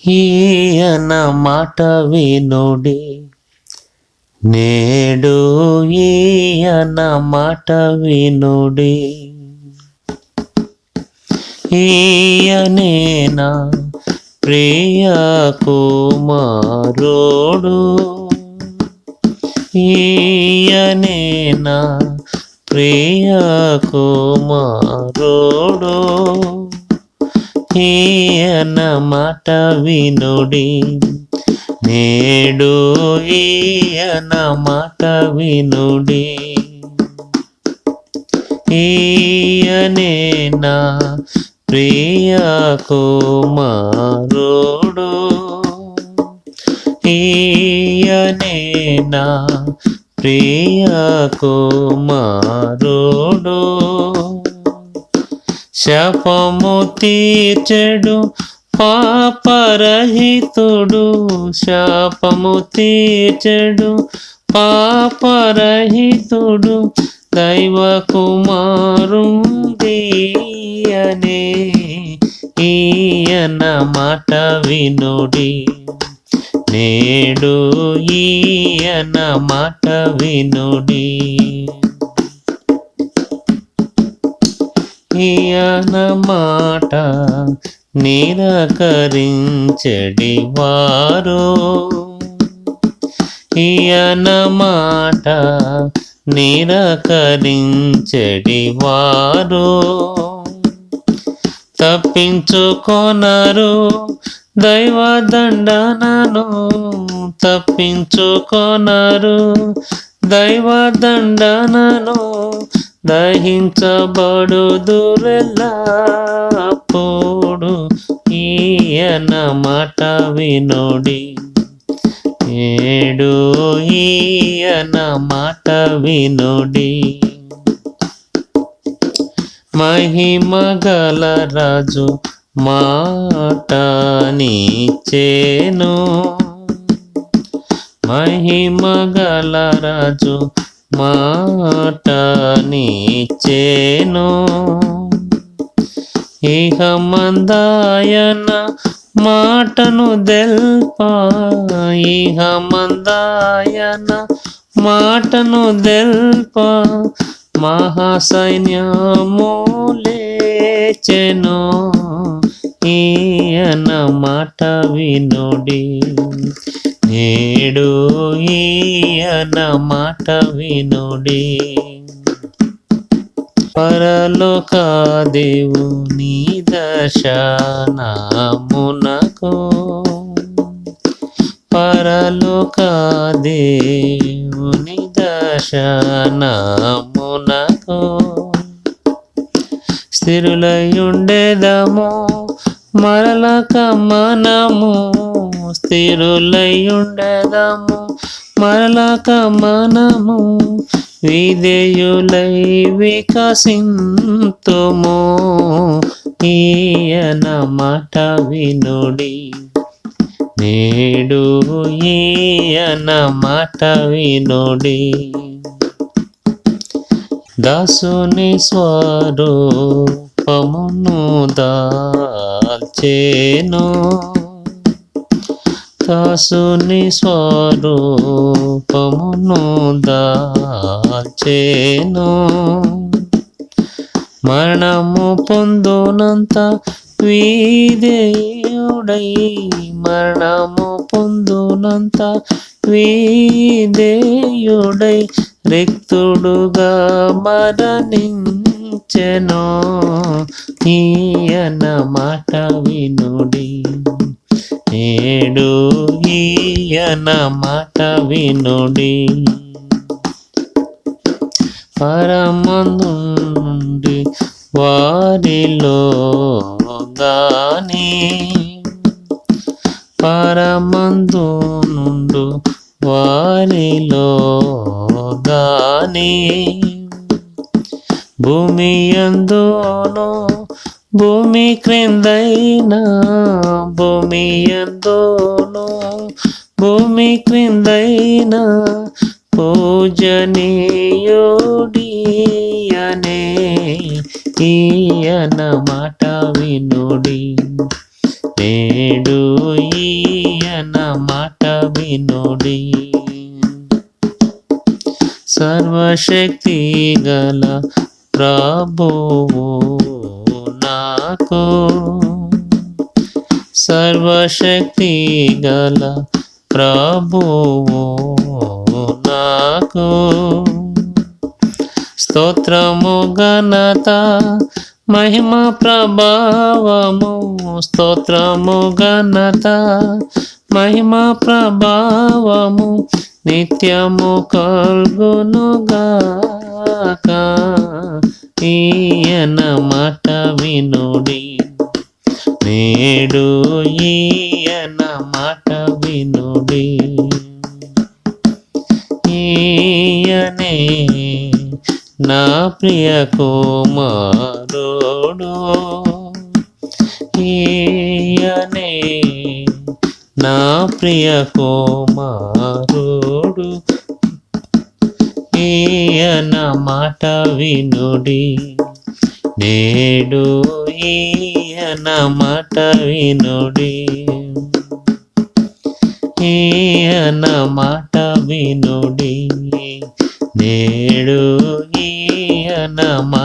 ఈయన మాట వినుడి, నేడు ఈయన మాట వినుడి. ఈయనే నా ప్రియ కుమారుడు, ఈయనే నా ప్రియ కుమారుడు. ఈయన మాట వినుడి, నేడు ఈయన మాట వినుడి. ఈయనే నా ప్రియ కుమారుడు, ఈయనే నా ప్రియ కుమారుడు. శాపము తీర్చెడు పాపరహితుడు, శాపము తీర్చెడు పాపరహితుడు. దైవ కుమారుండియనే, ఈయన మాట వినుడి, నేడు ఈయన మాట వినుడి. ఈయన మాట నిరాకరించెడి వారు, ఈయన మాట నిరాకరించెడి వారు. తప్పించుకొనరు దైవ దండనను, తప్పించుకొనరు దైవ దండనను. దహించబడుదురెల్లప్పుడు ఈయన మాట వినుడి, నేడు ఈయన మాట వినుడి. మహిమ గల రాజు మాటనిచ్చెను, మహిమ గల రాజు మాటనిచ్చెను. ఇహ మందాయన మాటను దెల్ప, ఇహ మందాయన మాటను దెల్ప. మహాసైన్యము లేచెను, ఈయన మాట వినుడి, నేడు ఈయన మాట వినుడి. పరలోక దేవుని దర్శనమునకు, పరలోక దేవుని దర్శనమునకు. స్థిరులయుండెదము మరలక మనము, స్థిరులయుండెదము మరలక మనము. విధేయులై వికసింతుము, ఈయన మాట వినుడి, నేడు ఈయన మాట వినుడి. దాసుని స్వరూపమును దాల్చెను, దాసుని స్వరూపమును దాల్చెను. మరణము పొందునంత విధేయుడై, మరణము పొందునంత విధేయుడై. రిక్తుడుగా మరణించెను, ఈయన మాట వినుడి, నేడు ఈయన మాట వినుడి. పరమందుండి వారిలో గాని, పరమందు నుండు వారిలో గాని. భూమి యందును భూమి క్రిందైన, భూమి యందును భూమి క్రిందైన. పూజనీయుడియనే, ఈయన మాట వినుడి, నేడు ఈయన మాట వినుడి. సర్వశక్తి గల ప్రభువు నాకు, సర్వశక్తి గల ప్రభువు నాకు, స్తోత్రము ఘనత మహిమ ప్రభావము, స్తోత్రము ఘనత మహిమ ప్రభావము నిత్యము కల్గునుగాక. ఈయన మాట వినుడి, నేడు ఈయన మాట వినుడి. ఈయనే నా ప్రియ కుమారుడు, ఈయనే నా ప్రియ కుమారుడు, ఈయన మాట వినుడి, నేడు ఈయన మాట వినుడి. ఈయన మాట వినుడి, నేడు ఈయన మాట